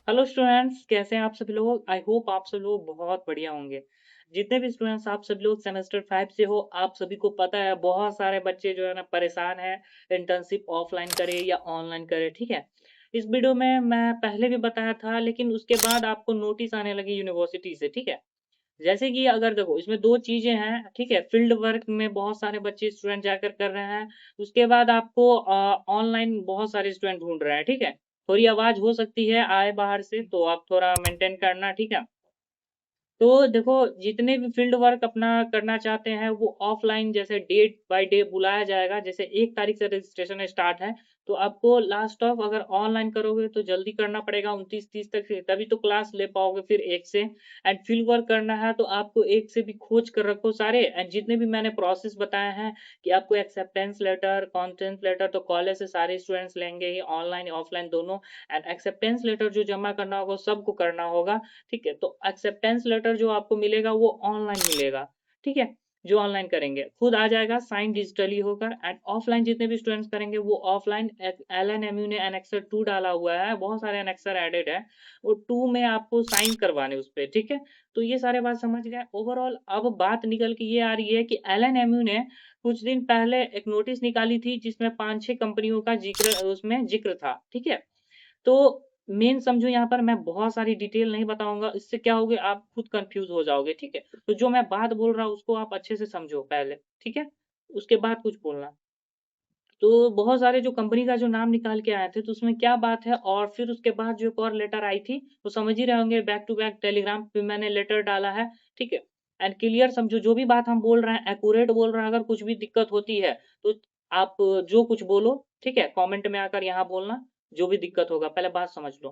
Hello students, कैसे हैं आप सभी लोग। आई होप आप सभी लोग बहुत बढ़िया होंगे। जितने भी स्टूडेंट्स आप सभी लोग सेमेस्टर 5 से हो, आप सभी को पता है बहुत सारे बच्चे जो है ना परेशान हैं। इंटर्नशिप ऑफलाइन करे या ऑनलाइन करे, ठीक है। इस वीडियो में मैं पहले भी बताया था, लेकिन उसके बाद आपको नोटिस आने लगी यूनिवर्सिटी से, ठीक है। जैसे कि अगर देखो इसमें दो चीजें हैं, ठीक है। फील्ड वर्क में बहुत सारे बच्चे स्टूडेंट जाकर कर रहे हैं। उसके बाद आपको ऑनलाइन बहुत सारे स्टूडेंट ढूंढ रहे हैं, ठीक है। थोड़ी आवाज हो सकती है आए बाहर से, तो आप थोड़ा मेंटेन करना, ठीक है। तो देखो, जितने भी फील्ड वर्क अपना करना चाहते हैं वो ऑफलाइन, जैसे डेट बाय डे बुलाया जाएगा। जैसे 1 तारीख से रजिस्ट्रेशन स्टार्ट है, तो आपको लास्ट ऑफ अगर ऑनलाइन करोगे तो जल्दी करना पड़ेगा 29-30 तक से, तभी तो क्लास ले पाओगे फिर 1 से। एंड फील्ड वर्क करना है तो आपको 1 से भी खोज कर रखो सारे। एंड जितने भी मैंने प्रोसेस बताए हैं कि आपको एक्सेप्टेंस लेटर, कॉन्फ्रेंस लेटर तो कॉलेज से सारे स्टूडेंट्स लेंगे ही, ऑनलाइन ऑफलाइन दोनों। एंड एक्सेप्टेंस लेटर जो जमा करना होगा सबको करना होगा, ठीक है। तो एक्सेप्टेंस लेटर जो आपको मिलेगा वो ऑनलाइन मिलेगा, ठीक है। जो ऑनलाइन करेंगे खुद आ जाएगा, साइन डिजिटली होकर। एंड ऑफलाइन जितने भी स्टूडेंट्स करेंगे वो ऑफलाइन। एलएनएमयू ने एनेक्सर 2 डाला हुआ है, बहुत सारे एनेक्सर एडेड है। वो 2 में आपको साइन करवाने उस पे, ठीक है। तो ये सारे बात समझ गए ओवरऑल। अब बात निकल के ये आ रही है कि एलएनएमयू ने कुछ दिन पहले एक नोटिस निकाली थी जिसमें 5-6 कंपनियों का जिक्र उसमें जिक्र था, ठीक है। तो मेन समझो यहाँ पर मैं बहुत सारी डिटेल नहीं बताऊँगा, इससे क्या होगे आप खुद कन्फ्यूज़ हो जाओगे, ठीक है? तो जो मैं बात बोल रहा हूँ उसको आप अच्छे से समझो पहले, ठीक है? उसके बाद कुछ बोलना। तो बहुत सारे जो कंपनी का जो नाम निकाल के आए थे, तो उसमें क्या बात है, और फिर उसके बाद जो एक और लेटर आई थी, तो समझ ही रहे होंगे, बैक टू बैक टेलीग्राम पे मैंने लेटर डाला है, ठीक है? एंड क्लियर समझो, जो भी बात हम बोल रहे हैं एक्यूरेट बोल रहे हैं। अगर कुछ भी दिक्कत होती है, तो आप जो कुछ बोलो, ठीक है? कमेंट में आकर यहाँ बोलना, जो भी दिक्कत होगा, पहले बात समझ लो।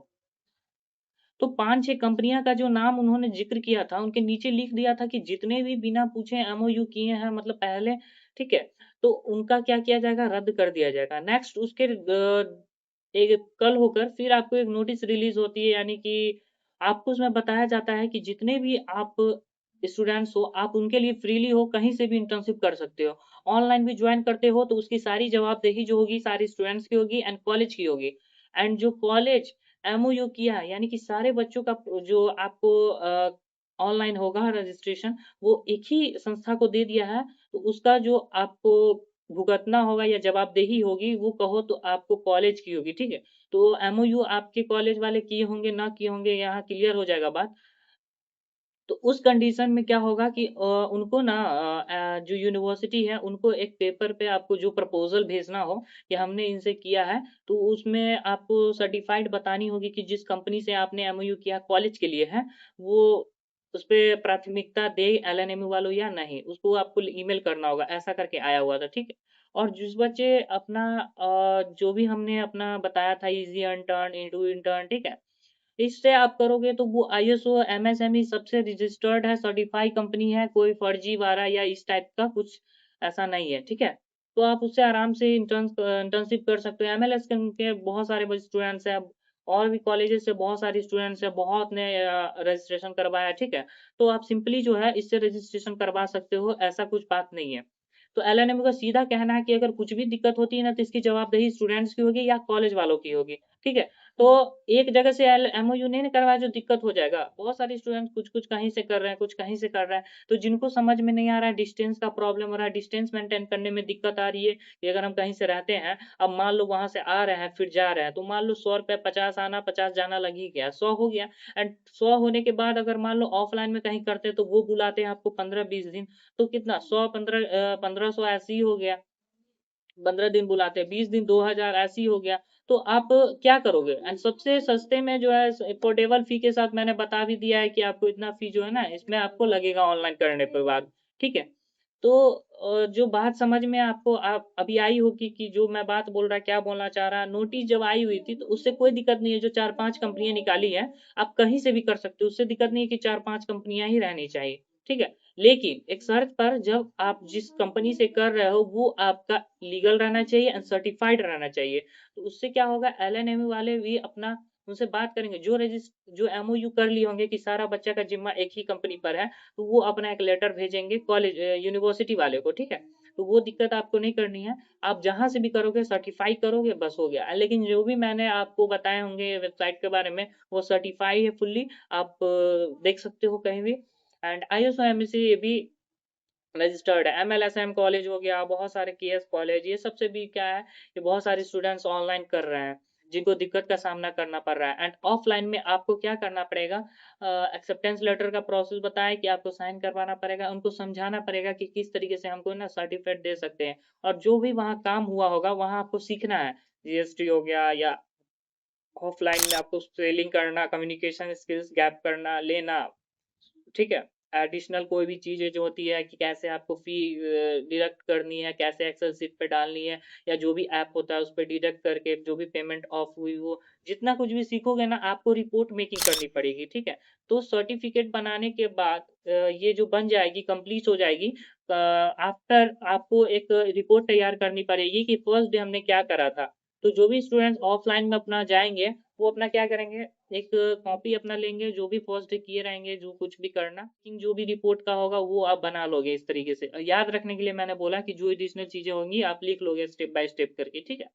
तो 5-6 कंपनियाँ का जो नाम उन्होंने ज़िक्र किया था, उनके नीचे लिख दिया था कि जितने भी बिना पूछे एमओयू किए हैं, मतलब पहले, ठीक है? तो उनका क्या किया जाएगा, रद्द कर दिया जाएगा। नेक्स्ट उसके एक कल होकर फिर आपको एक नोटिस रिलीज़ होती है, यानी कि आपको उसमें बताया जाता है कि जितने भी आप स्टूडेंट्स हो, आप उनके लिए फ्रीली हो, कहीं से भी इंटर्नशिप कर सकते हो। ऑनलाइन भी जॉइन करते हो तो उसकी सारी जवाबदेही जो होगी, सारी स्टूडेंट्स की होगी एंड कॉलेज की होगी। एंड जो कॉलेज एमओयू किया है, यानी कि सारे बच्चों का जो आपको ऑनलाइन होगा रजिस्ट्रेशन, वो एक ही संस्था को दे दिया है, तो उसका जो आपको भुगतना होगा या जवाबदेही होगी, वो कहो तो आपको कॉलेज की होगी, ठीक है? तो एमओयू आपके कॉलेज वाले किए होंगे, ना किए होंगे, यहाँ क्लियर हो जाएगा बात। तो उस कंडीशन में क्या होगा कि उनको ना जो यूनिवर्सिटी है उनको एक पेपर पे आपको जो प्रपोज़ल भेजना हो कि हमने इनसे किया है, तो उसमें आपको सर्टिफ़ाइड बतानी होगी कि जिस कंपनी से आपने एमओयू किया कॉलेज के लिए है, वो उसपे प्राथमिकता दे एलएनएमयू वालों या नहीं, उसको आपको ईमेल करना होगा, ऐसा करके आया हुआ था, ठीक है? और जिस बच्चे अपना जो भी हमने अपना बताया था ईज़ी इंटर्न, इंटू इंटर्न, ठीक है? इससे आप करोगे तो वो आईएसओ, एमएसएमई सबसे रजिस्टर्ड है, सर्टिफ़ाई कंपनी है, कोई फर्जीवाड़ा या इस टाइप का कुछ ऐसा नहीं है, ठीक है? तो आप उससे आराम से इंटर्नशिप कर सकते हो। एमएलएस के बहुत सारे ब स्टूडेंट्स हैं, और भी कॉलेजेस से बहुत सारे स्टूडेंट्स हैं, बहुत ने रजिस्ट्रेशन करवाया है, ठीक है? तो आप सिंपली जो है इससे रजिस्ट्रेशन करवा सकते हो, ऐसा कुछ बात नहीं है। तो एलएनएम का सीधा कहना है कि अगर कुछ भी दिक्कत होती है ना, तो इसकी जवाबदेही स्टूडेंट्स की होगी या कॉलेज वालों की होगी, ठीक है? तो एक जगह से एल एमओयू नहीं ना करवाया जो दिक्कत हो जाएगा। बहुत सारे स्टूडेंट्स कुछ-कुछ कहीं से कर रहे हैं, कुछ कहीं से कर रहे हैं। तो जिनको समझ में नहीं आ रहा है, डिस्टेंस का प्रॉब्लम हो रहा है, डिस्टेंस मेंटेन करने में दिक्कत आ रही है कि अगर हम कहीं से रहते हैं, अब मान लो वहाँ से आ रहे हैं, फिर जा रहे हैं, तो मान लो ₹100 50 आना, 50 जाना लग ही गया, 100 हो गया। एंड 100 होने के बाद अगर मान लो ऑफलाइन में कहीं करते हैं, तो वो बुलाते हैं आपको 15-20 दिन, तो कितना 100 1500 ऐसे ही हो गया। 15 दिन बुलाते हैं, 20 दिन 2000 ऐसे ही हो गया। तो आप क्या करोगे? एंड सबसे सस्ते में जो है अफोर्डेबल फ़ी के साथ मैंने बता भी दिया है कि आपको इतना फ़ी जो है ना इसमें आपको लगेगा ऑनलाइन करने के बाद, ठीक है? तो जो बात समझ में आपको आप अभी आई होगी कि जो मैं बात बोल रहा क्या बोलना चाह रहा, नोटिस जब आई हुई थी तो उससे कोई दिक्कत नहीं है, जो 4-5 कंपनियाँ निकाली हैं, आप कहीं से भी कर सकते हो, उससे दिक्कत नहीं है कि 4-5 कंपनियाँ ही रहनी चाहिए, ठीक है? लेकिन एक शर्त पर, जब आप जिस कंपनी से कर रहे हो वो आपका लीगल रहना चाहिए एंड सर्टिफाइड रहना चाहिए। तो उससे क्या होगा, एलएनएम वाले भी अपना उनसे बात करेंगे, जो एमओयू कर लिए होंगे कि सारा बच्चा का ज़िम्मा एक ही कंपनी पर है, तो वो अपना एक लेटर भेजेंगे कॉलेज यूनिवर्सिटी वाले को, ठीक है? तो वो दिक्कत आपको नहीं करनी है। आप जहाँ से भी करोगे सर्टिफ़ाई करोगे बस हो गया। लेकिन जो भी मैंने आपको बताए होंगे वेबसाइट के बारे में वो सर्टिफ़ाई है फुल्ली, आप देख सकते हो कहीं भी। एंड आईएसओ एमएससी ये भी रजिस्टर्ड है। एमएलएसएम कॉलेज हो गया, बहुत सारे केएस कॉलेज, ये सबसे भी क्या है कि बहुत सारे स्टूडेंट्स ऑनलाइन कर रहे हैं, जिनको दिक्कत का सामना करना पड़ रहा है। एंड ऑफलाइन में आपको क्या करना पड़ेगा, एक्सेप्टेंस लेटर का प्रोसेस बताया कि आपको साइन करवाना पड़ेगा, उनको समझाना पड़ेगा कि किस तरीके से हमको ना सर्टिफिकेट दे सकते हैं। और जो भी वहाँ काम हुआ होगा वहाँ आपको सीखना है, जीएसटी हो गया या ऑफलाइन में आपको सेलिंग करना, कम्युनिकेशन स्किल्स गैप करना, लेना, ठीक है? एडिशनल कोई भी चीज़ें जो होती है कि कैसे आपको फ़ी डिडक्ट करनी है, कैसे एक्सेल शीट पे डालनी है या जो भी ऐप होता है उस पे डिडक्ट करके जो भी पेमेंट ऑफ हुई वो जितना कुछ भी सीखोगे ना आपको रिपोर्ट मेकिंग करनी पड़ेगी, ठीक है? तो सर्टिफ़िकेट बनाने के बाद ये जो बन जाएगी, कंप्लीट हो जाएगी, आफ्टर आपको एक रिपोर्ट तैयार करनी पड़ेगी कि फर्स्ट डे हमने क्या करा था। तो जो भी स्टूडेंट्स ऑफलाइन में अपना जाएँगे, वो अपना क्या करेंगे, एक कॉपी अपना लेंगे, जो भी फर्स्ट डे किए रहेंगे, जो कुछ भी करना, इन जो भी रिपोर्ट का होगा वो आप बना लोगे इस तरीके से। याद रखने के लिए मैंने बोला कि जो एडिशनल चीज़ें होंगी आप लिख लोगे स्टेप बाय स्टेप करके, ठीक है?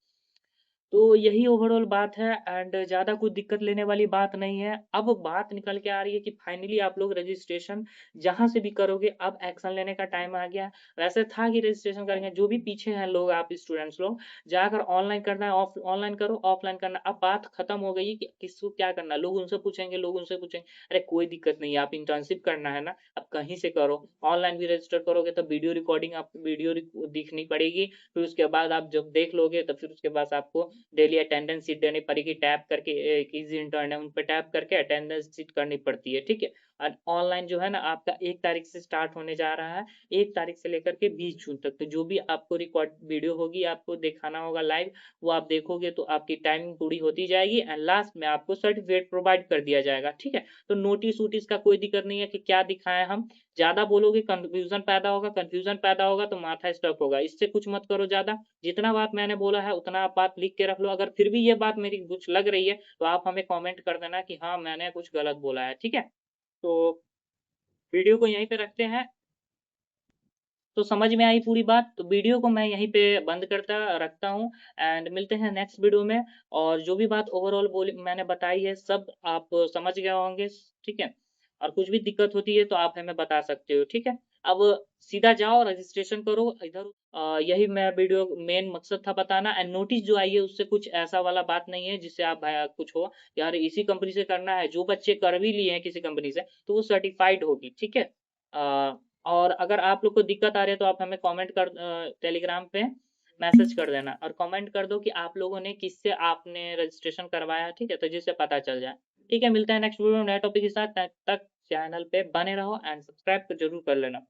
तो यही ओवरऑल बात है एंड ज़्यादा कुछ दिक्कत लेने वाली बात नहीं है। अब बात निकल के आ रही है कि फाइनली आप लोग रजिस्ट्रेशन जहाँ से भी करोगे अब एक्शन लेने का टाइम आ गया है। वैसे था कि रजिस्ट्रेशन करेंगे, जो भी पीछे हैं लोग आप स्टूडेंट्स लोग, जाकर ऑनलाइन करना है ऑनलाइन करो, ऑफलाइन करना है। अब बात खत्म हो गई है कि किसको क्या करना है। लोग उनसे पूछेंगे। अरे कोई दिक्कत नहीं है, आप इंटर्नशिप करना है ना, आप कहीं से करो। ऑनलाइन भी रजिस्टर करोगे तो वीडियो रिकॉर्डिंग आपको वीडियो दिखनी पड़ेगी। फिर उसके बाद आप जब देख लोगे तो फिर उसके बाद आपको डेली अटेंडेंस शीट देनी पड़ेगी, टैप करके एक ईजी इंटर्न है उन पे टैप करके अटेंडेंस शीट करनी पड़ती है, ठीक है? और ऑनलाइन जो है ना आपका 1 तारीख से स्टार्ट होने जा रहा है, 1 तारीख से लेकर के 20 जून तक। तो जो भी आपको रिकॉर्ड वीडियो होगी आपको दिखाना होगा लाइव, वो आप देखोगे तो आपकी टाइमिंग पूरी होती जाएगी एंड लास्ट में आपको सर्टिफिकेट प्रोवाइड कर दिया जाएगा, ठीक है? तो नोटिस-वोटिस का कोई दिक्कत नहीं है कि क्या दिखाएँ हम, ज़्यादा बोलोगे कन्फ्यूज़न पैदा होगा तो माथा स्टक होगा, इससे कुछ मत करो ज़्यादा। जितना बात मैंने बोला है उतना आप बात लिख के रख लो। अगर फिर भी ये बात मेरी कुछ लग रही है तो आप हमें कमेंट कर देना कि हाँ, मैंने कुछ गलत बोला है, ठीक है? तो वीडियो को यहीं पे रखते हैं। तो समझ में आई पूरी बात? तो वीडियो को मैं यहीं पे बंद करता रखता हूँ एंड मिलते हैं नेक्स्ट वीडियो में। और जो भी बात ओवरऑल बोली मैंने बताई है सब आप समझ गए होंगे, ठीक है? और कुछ भी दिक्कत होती है तो आप हमें बता सकते हो, ठीक है? अब सीधा जाओ रजिस्ट्रेशन करो इधर, यही मैं वीडियो मेन मकसद था बताना। एंड नोटिस जो आई है उससे कुछ ऐसा वाला बात नहीं है जिससे आप कुछ हो, यार इसी कंपनी से करना है, जो बच्चे कर भी लिए हैं किसी कंपनी से तो वो सर्टिफाइड होगी, ठीक है? और अगर आप लोग को दिक्कत आ रही है तो आप हमें कमेंट कर टेलीग्राम पे मैसेज कर देना और कमेंट कर दो कि आप लोगों ने किससे आपने रजिस्ट्रेशन करवाया, ठीक है? तो जिससे पता चल जाए। ठीक है, मिलते हैं नेक्स्ट वीडियो में नए टॉपिक के साथ, तब तक चैनल पे बने रहो एंड सब्सक्राइब तो ज़रूर कर लेना।